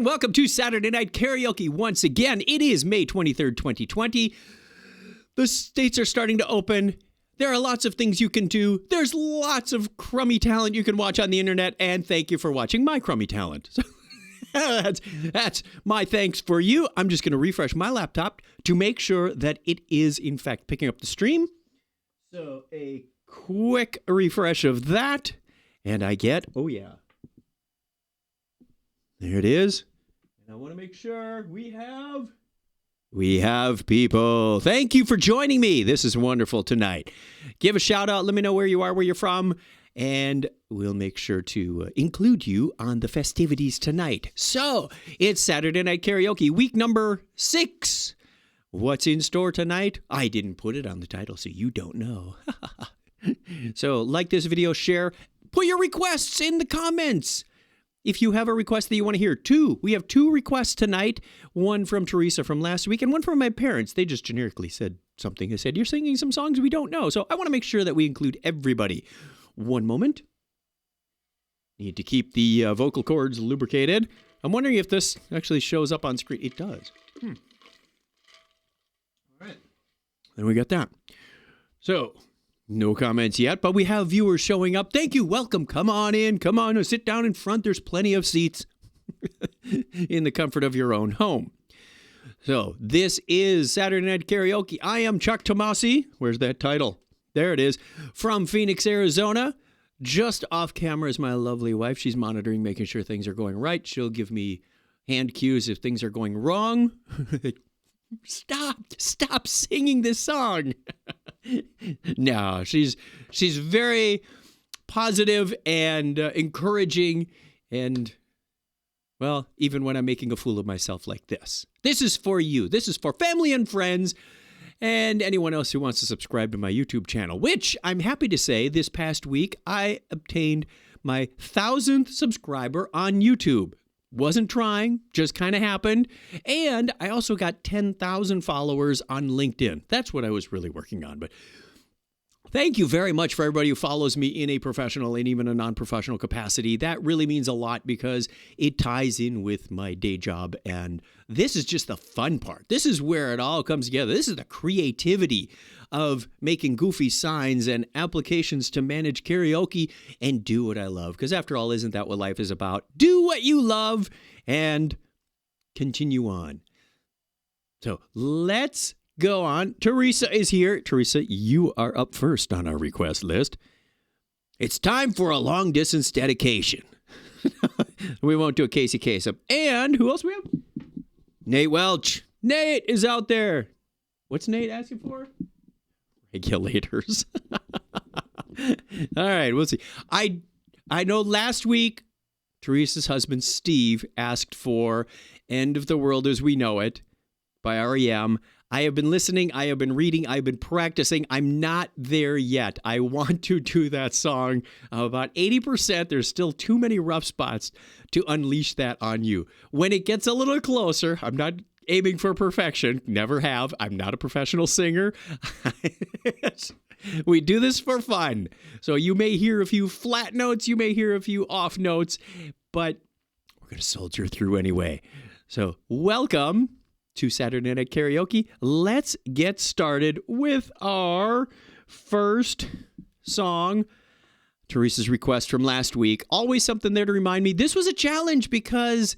welcome to Saturday Night Karaoke once again. It is May 23rd, 2020. The states are starting to open. There are lots of things you can do. There's lots of crummy talent you can watch on the internet, and thank you for watching my crummy talent. So that's my thanks for you. I'm just going to refresh my laptop to make sure that it is, in fact, picking up the stream. So a quick refresh of that, and I get, oh yeah. There it is. And I want to make sure we have people. Thank you for joining me. This is wonderful tonight. Give a shout out. Let me know where you are, where you're from, and we'll make sure to include you on the festivities tonight. So it's Saturday Night Karaoke, week number 6. What's in store tonight? I didn't put it on the title, so you don't know. So like this video, share, put your requests in the comments. If you have a request that you want to hear, we have 2 requests tonight. One from Teresa from last week and one from my parents. They just generically said something. They said, you're singing some songs we don't know. So I want to make sure that we include everybody. One moment. Need to keep the vocal cords lubricated. I'm wondering if this actually shows up on screen. It does. All right. Then we got that. So no comments yet, but we have viewers showing up. Thank you. Welcome. Come on in. Come on. Sit down in front. There's plenty of seats in the comfort of your own home. So this is Saturday Night Karaoke. I am Chuck Tomasi. Where's that title? There it is. From Phoenix, Arizona. Just off camera is my lovely wife. She's monitoring, making sure things are going right. She'll give me hand cues if things are going wrong. Stop singing this song. No, she's very positive and encouraging, and well, even when I'm making a fool of myself like this. This is for you. This is for family and friends and anyone else who wants to subscribe to my YouTube channel, which I'm happy to say this past week I obtained my 1,000th subscriber on YouTube. Wasn't trying, just kind of happened. And I also got 10,000 followers on LinkedIn. That's what I was really working on. But thank you very much for everybody who follows me in a professional and even a non-professional capacity. That really means a lot because it ties in with my day job. And this is just the fun part. This is where it all comes together. This is the creativity of making goofy signs and applications to manage karaoke and do what I love. Because after all, isn't that what life is about? Do what you love and continue on. So let's go on. Teresa is here. Teresa, you are up first on our request list. It's time for a long distance dedication. We won't do a Casey Kasem. And who else we have? Nate Welch. Nate is out there. What's Nate asking for? Regulators. All right, we'll see. I know last week Teresa's husband Steve asked for End of the World as We Know It by REM. I have been listening, I have been reading, I've been practicing. I'm not there yet. I want to do that song. About 80%, there's still too many rough spots to unleash that on you. When it gets a little closer, I'm not aiming for perfection. Never have. I'm not a professional singer. We do this for fun. So you may hear a few flat notes. You may hear a few off notes, but we're going to soldier through anyway. So welcome to Saturday Night Karaoke. Let's get started with our first song. Teresa's request from last week. Always something there to remind me. This was a challenge because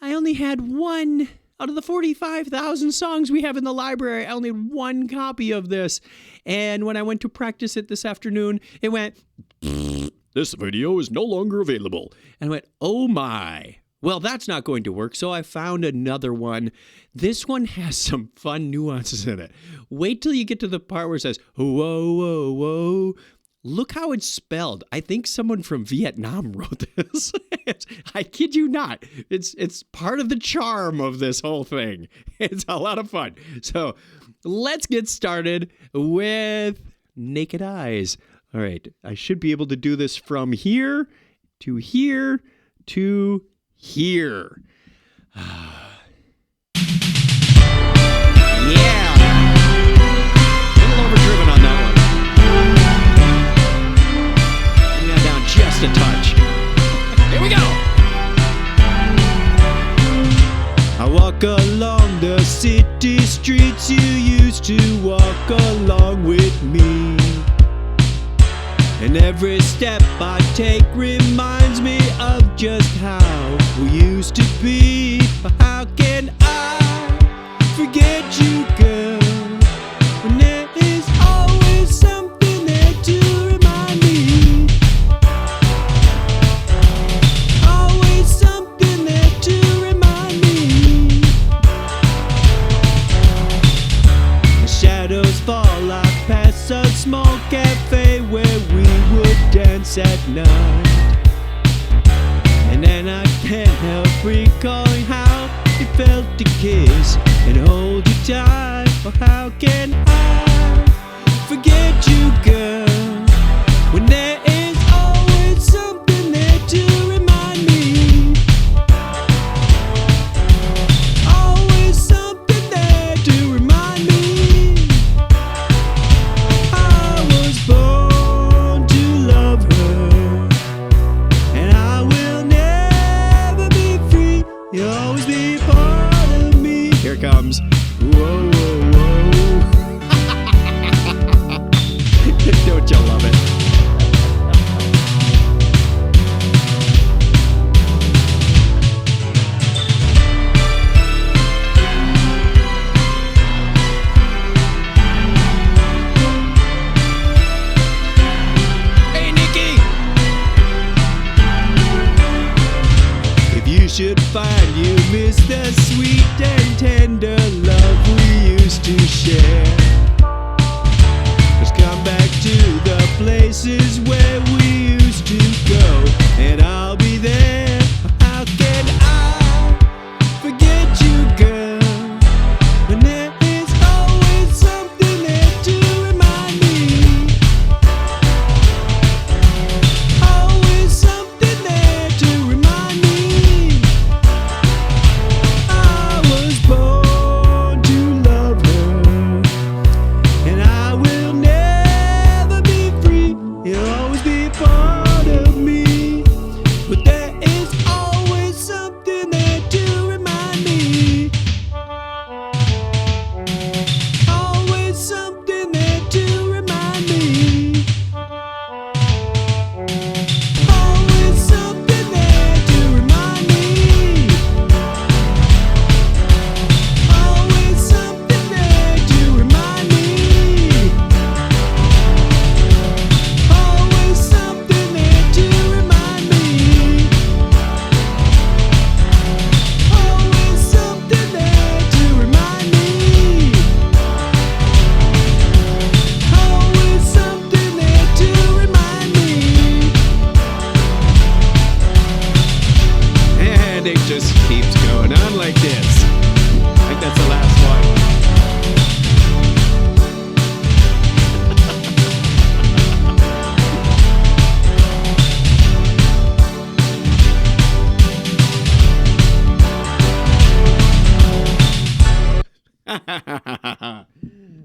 I only had one. Out of the 45,000 songs we have in the library, I only had one copy of this. And when I went to practice it this afternoon, it went, this video is no longer available. And I went, oh my. Well, that's not going to work. So I found another one. This one has some fun nuances in it. Wait till you get to the part where it says, whoa, whoa, whoa. Look how it's spelled. I think someone from Vietnam wrote this. I kid you not. It's part of the charm of this whole thing. It's a lot of fun. So let's get started with Naked Eyes. All right. I should be able to do this from here to here to here. Yeah. A little overdriven on that one. Just a touch. Here we go. walk along the city streets you used to walk along with me. And every step I take reminds me of just how we used to be. But how can I forget you, girl, when there is always something there to remind me? Always something there to remind me. The shadows fall, I pass a small cafe where we would dance at night. And then I can't help recalling how it felt to kiss and hold you tight. Oh, how can I forget you, girl, when there is always something there to remind me? Always something there to remind me. I was born to love her, and I will never be free. You'll always be part of me. Here it comes. Whoa, whoa, whoa. Don't you love it? Hey, Nikki! If you should find you miss the sweet and tender love we used to share, let's come back to the places where we used to go, and I'll be there. How can I forget you, girl, when there is always something there to remind me? Always something there to remind me. I was born to love her, and I will never be free. You'll always be part of me. But there is always something there to remind me. Always something there to remind me. Always something there to remind me. Always something there to remind me. Always something there to remind me. Always something there to remind me. Always something there to remind me. And it just keeps going on like this. I think that's the last one.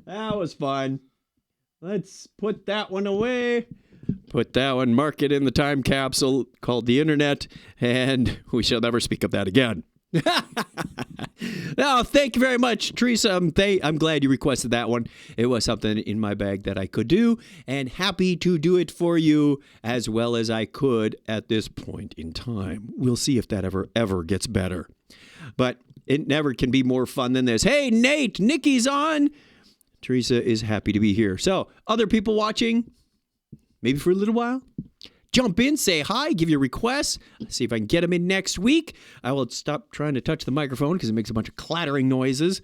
That was fun. Let's put that one away. Put that one, mark it in the time capsule called the internet, and we shall never speak of that again. Now, thank you very much, Teresa. I'm glad you requested that one. It was something in my bag that I could do, and happy to do it for you as well as I could at this point in time. We'll see if that ever gets better. But it never can be more fun than this. Hey, Nate, Nikki's on. Teresa is happy to be here. So, other people watching, maybe for a little while, jump in, say hi, give your requests. See if I can get them in next week. I will stop trying to touch the microphone because it makes a bunch of clattering noises.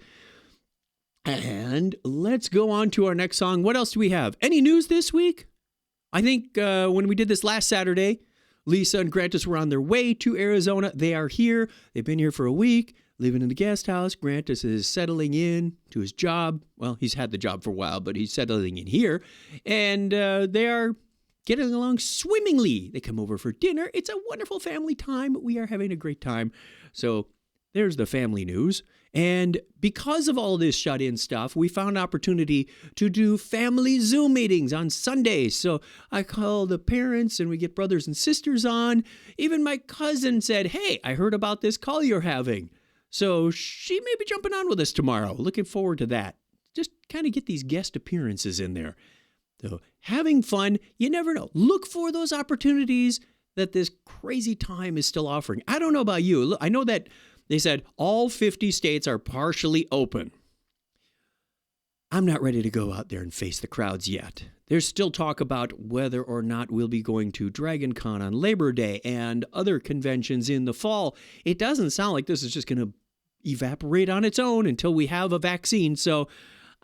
And let's go on to our next song. What else do we have? Any news this week? I think when we did this last Saturday, Lisa and Grantis were on their way to Arizona. They are here. They've been here for a week, living in the guest house. Grantis is settling in to his job. Well, he's had the job for a while, but he's settling in here. And they are getting along swimmingly. They come over for dinner. It's a wonderful family time. We are having a great time. So there's the family news. And because of all this shut-in stuff, we found an opportunity to do family Zoom meetings on Sundays. So I call the parents and we get brothers and sisters on. Even my cousin said, hey, I heard about this call you're having. So she may be jumping on with us tomorrow. Looking forward to that. Just kind of get these guest appearances in there. So having fun, you never know. Look for those opportunities that this crazy time is still offering. I don't know about you. I know that they said all 50 states are partially open. I'm not ready to go out there and face the crowds yet. There's still talk about whether or not we'll be going to Dragon Con on Labor Day and other conventions in the fall. It doesn't sound like this is just going to evaporate on its own until we have a vaccine. So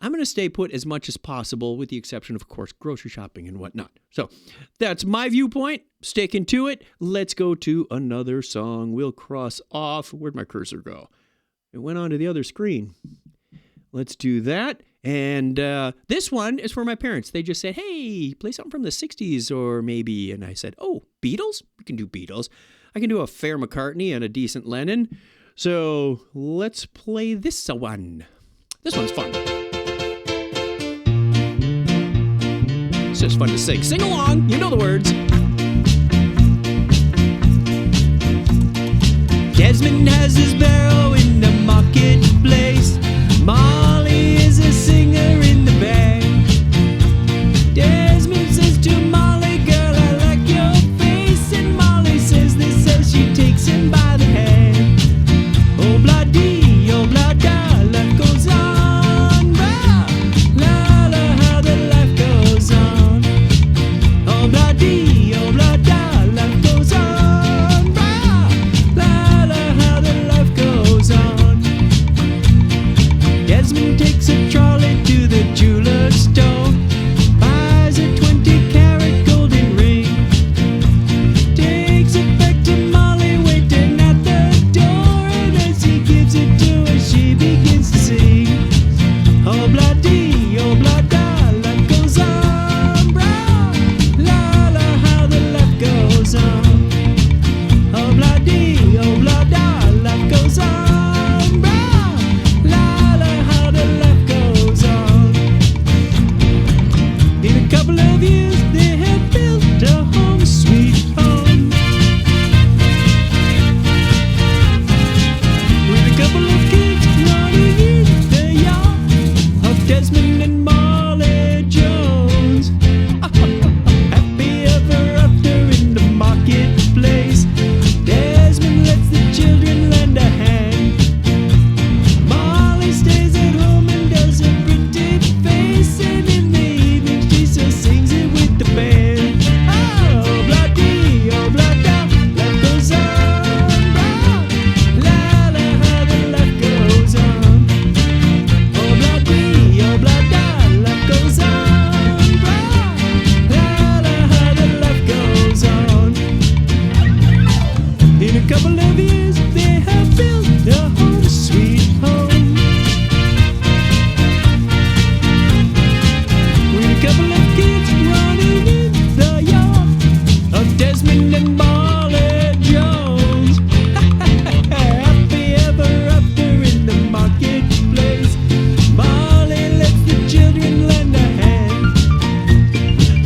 I'm going to stay put as much as possible, with the exception of course, grocery shopping and whatnot. So that's my viewpoint. Sticking to it. Let's go to another song. We'll cross off. Where'd my cursor go? It went on to the other screen. Let's do that. And this one is for my parents. They just said, hey, play something from the 60s or maybe. And I said, oh, Beatles? We can do Beatles. I can do a fair McCartney and a decent Lennon. So let's play this one. This one's fun. It's just fun to sing. Sing along. You know the words. Desmond has his barrow in the marketplace. Molly is a singer in the band. Desmond says to Molly, girl, I like your face. And Molly says this as she takes him by the hand. Oh, blah dee, oh, blah da, life goes on. Blah, la, la, how the life goes on. Oh, blah dee, oh, blah da, life goes on. Blah, la, la, how the life goes on. Desmond takes a trolley to the jeweler's store, buys a 20-carat golden ring, takes it back to Molly waiting at the door, and as he gives it to her, she begins to sing. Oh, blah dee, oh, blah da, life goes on. Blah, la, la, how the life goes on. Oh, blah dee, oh, blah da, life goes on. Couple of years they had built a home sweet home, with a couple of kids running in the yard of Desmond and Molly Jones. Happy ever after in the marketplace. Desmond lets the children lend a hand. Molly stays at home and does a pretty face, and in the evening she still sings it with the band. Oh, blah dee, oh, blah da, life goes on. Blah, la, la, how the life goes on. Oh, blah dee, oh, blah da, life goes on. Blah, la, la, how the life goes on. In a couple of years they have built a home sweet home, with a couple of kids running in the yard of Desmond and Molly Jones. Happy ever after in the marketplace. Molly lets the children lend a hand.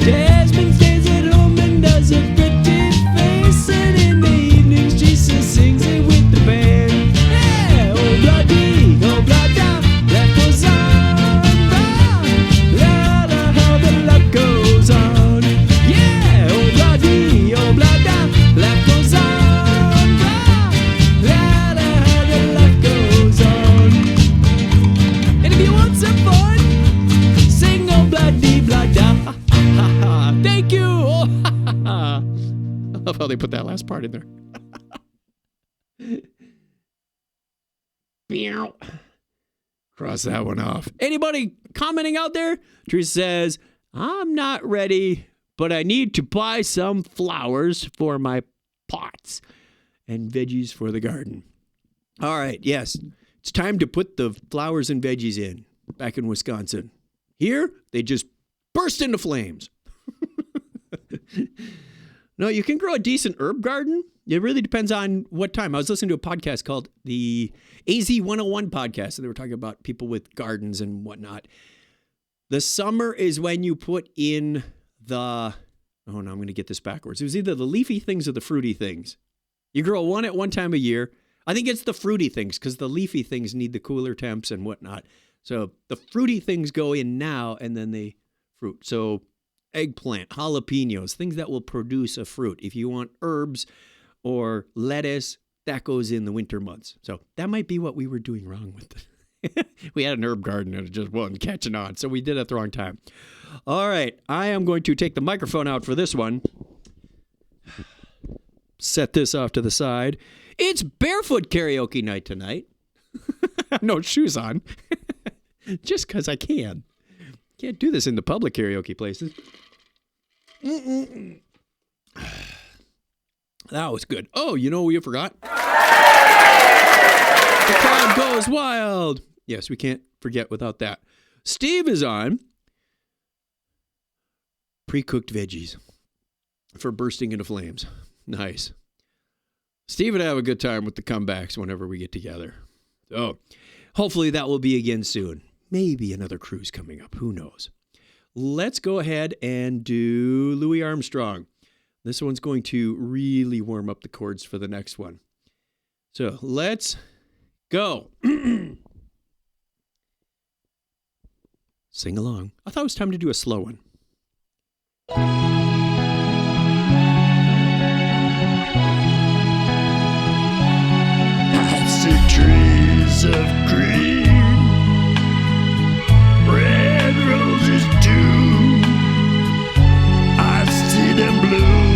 Desmond stays at home and does a pretty face, and in the evenings she still sings it with the band. Yeah, oh, blah dee, oh, blah da, life goes on. Blah, la, la, how the life goes on. Yeah, oh, blah dee, oh, blah da, life goes on. Blah, la, la, how the life goes on. And if you want some fun, sing oh, blah dee, blah da. Ha, ha, ha. Thank you. Oh, ha, ha, ha. I love how they put that last part in there. Meow. Cross that one off. Anybody commenting out there? Teresa says, I'm not ready, but I need to buy some flowers for my pots and veggies for the garden. All right, yes. It's time to put the flowers and veggies in back in Wisconsin. Here, they just burst into flames. No, you can grow a decent herb garden. It really depends on what time. I was listening to a podcast called the AZ 101 podcast, and they were talking about people with gardens and whatnot. The summer is when you put in the, oh no, I'm going to get this backwards. It was either the leafy things or the fruity things. You grow one at one time a year. I think it's the fruity things because the leafy things need the cooler temps and whatnot. So the fruity things go in now and then they fruit. So eggplant, jalapenos, things that will produce a fruit. If you want herbs or lettuce, that goes in the winter months. So that might be what we were doing wrong with it. We had an herb garden and it just wasn't catching on. So we did it at the wrong time. All right. I am going to take the microphone out for this one. Set this off to the side. It's barefoot karaoke night tonight. No shoes on. Just because I can. Can't do this in the public karaoke places. That was good. Oh, you know what we forgot? The crowd goes wild. Yes, we can't forget without that. Steve is on. Pre-cooked veggies for bursting into flames. Nice. Steve would have a good time with the comebacks whenever we get together. So hopefully that will be again soon. Maybe another cruise coming up. Who knows? Let's go ahead and do Louis Armstrong. This one's going to really warm up the chords for the next one. So let's go. Sing along. I thought it was time to do a slow one. I see trees of green, red roses too. I see them bloom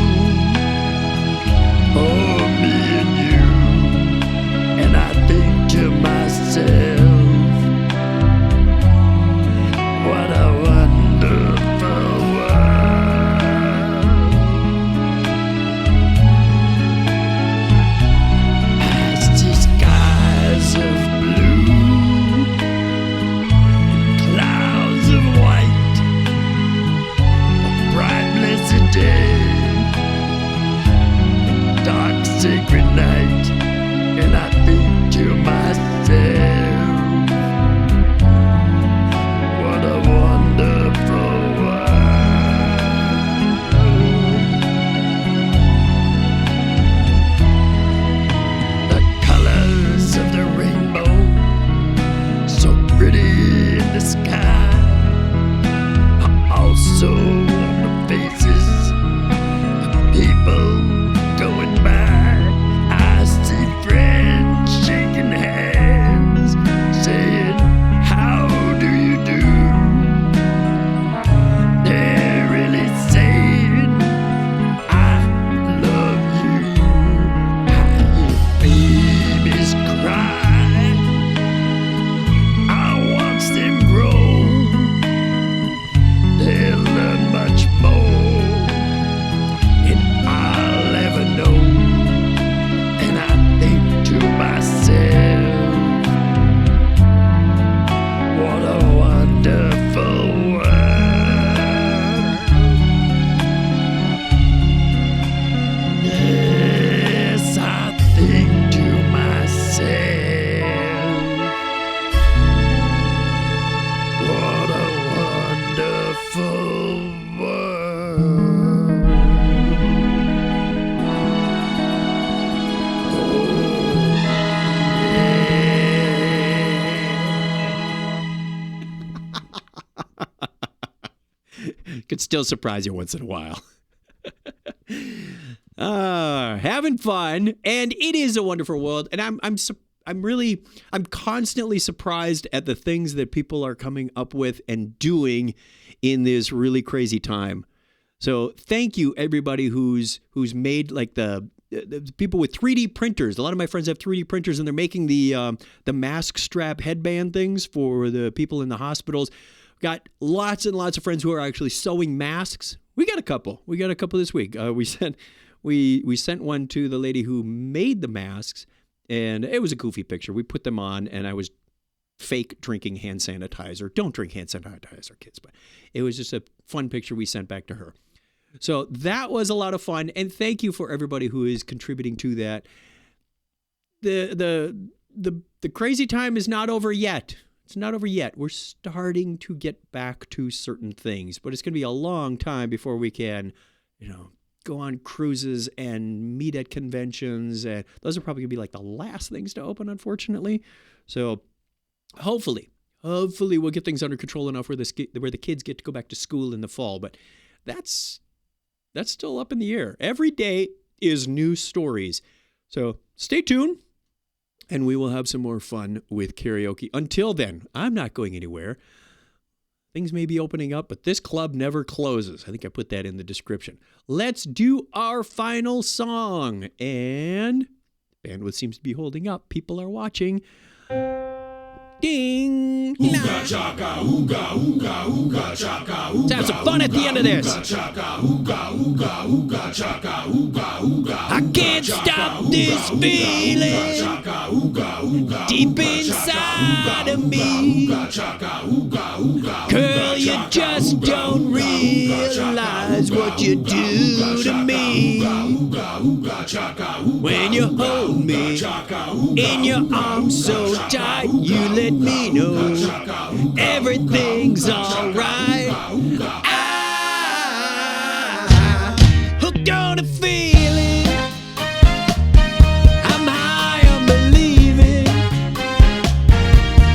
for me and you, and I think to myself, what a wonderful world. I see skies of blue and clouds of white, a bright blessed day, a dark sacred night, and I think to myself, what a wonderful world. The colors of the rainbow, so pretty in the sky, are also on the faces of people going by. I see friends shaking hands, saying, how do you do? They're really saying, I love you. I hear babies cry, I watch them grow. They'll learn much more than I'll ever know. And I think to myself, what a wonderful world. Yes, I think to myself, what a wonderful world. Oh, yeah. Could still surprise you once in a while. Having fun, and it is a wonderful world. And I'm constantly surprised at the things that people are coming up with and doing in this really crazy time. So thank you everybody who's made like the people with 3D printers. A lot of my friends have 3D printers, and they're making the mask strap headband things for the people in the hospitals. Got lots and lots of friends who are actually sewing masks. We got a couple this week. We sent one to the lady who made the masks, and it was a goofy picture. We put them on, and I was fake drinking hand sanitizer. Don't drink hand sanitizer, kids, but it was just a fun picture we sent back to her. So that was a lot of fun, and thank you for everybody who is contributing to that. The crazy time is not over yet. It's not over yet. We're starting to get back to certain things, but it's going to be a long time before we can, go on cruises and meet at conventions. And those are probably going to be like the last things to open, unfortunately. So hopefully we'll get things under control enough where the kids get to go back to school in the fall. But that's still up in the air. Every day is new stories. So stay tuned, and we will have some more fun with karaoke. Until then, I'm not going anywhere. Things may be opening up, but this club never closes. I think I put that in the description. Let's do our final song. And bandwidth seems to be holding up. People are watching. Ding! Ooga chaka, ooga, ooga, ooga chaka, ooga. Let's have some fun at the end of this. Ooga chaka, ooga, ooga, ooga chaka, ooga, ooga. I can't stop this feeling deep inside of me. Girl, you just don't realize what you do to me. When you hold me in your arms so tight, you let me know everything's alright. I hooked on a feeling. I'm high on believing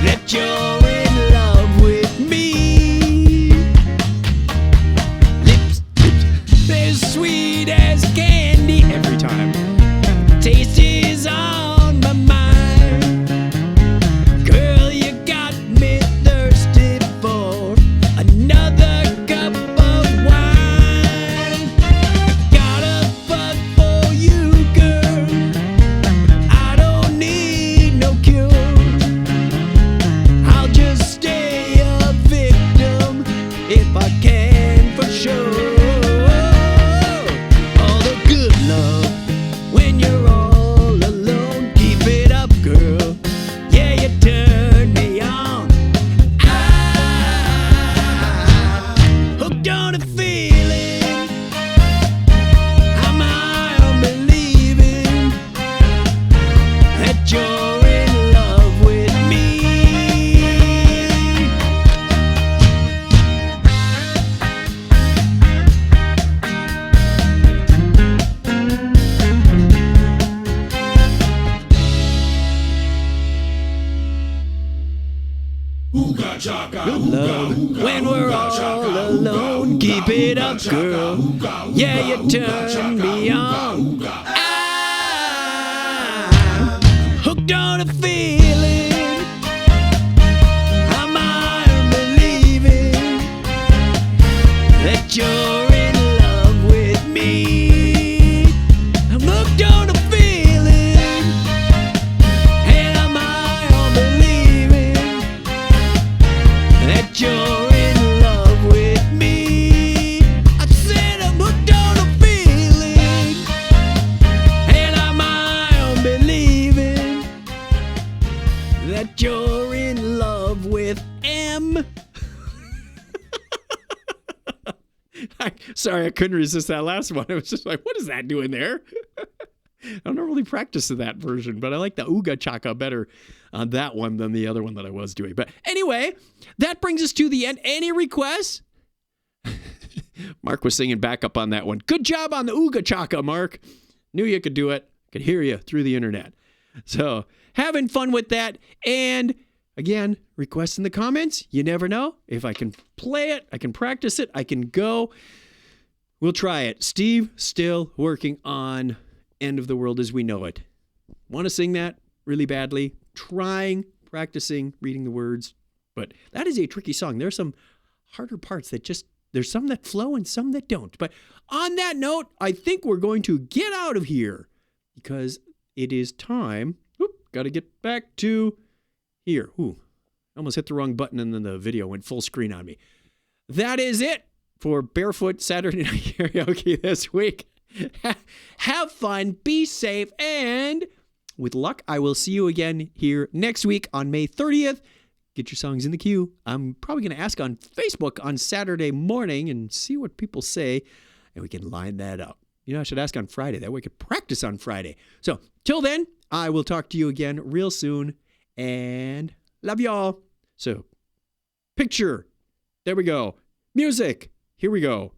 that you're in love with me. Lips as sweet as candy every time. Taste is on my mind. Girl, you got me thirsty for another cup of wine. Gotta fuck for you, girl. I don't need no cure. I'll just stay a victim if I can for sure. All the good love when you're all alone. Keep it up, girl. Yeah, you turn me on. I hooked on a feeling. I'm high on believing that you're in love with me. Ooga chaka, Good love when we're all alone. Keep it up, girl. Yeah, you turn me on. I'm hooked on a feeling. I'm high on believing that you're in love with me. I'm hooked on a feeling, and I'm high on believing that you're in love with me. I said I'm hooked on a feeling, and I'm high on believing that you're in love with M. Sorry, I couldn't resist that last one. I was just like, what is that doing there? I don't really practice that version, but I like the Ooga Chaka better on that one than the other one that I was doing. But anyway, that brings us to the end. Any requests? Mark was singing back up on that one. Good job on the Ooga Chaka, Mark. Knew you could do it. Could hear you through the internet. So having fun with that. And again, requests in the comments. You never know. If I can play it, I can practice it, I can go. We'll try it. Steve, still working on End of the World as We Know It. Want to sing that really badly. Trying, practicing, reading the words. But that is a tricky song. There are some harder parts that there's some that flow and some that don't. But on that note, I think we're going to get out of here because it is time. Got to get back to here. I almost hit the wrong button and then the video went full screen on me. That is it for Barefoot Saturday Night Karaoke this week. Have fun, be safe, and with luck, I will see you again here next week on May 30th. Get your songs in the queue. I'm probably going to ask on Facebook on Saturday morning and see what people say, and we can line that up. You know, I should ask on Friday. That way we could practice on Friday. So, till then, I will talk to you again real soon, and love y'all. So, picture. There we go. Music. Here we go.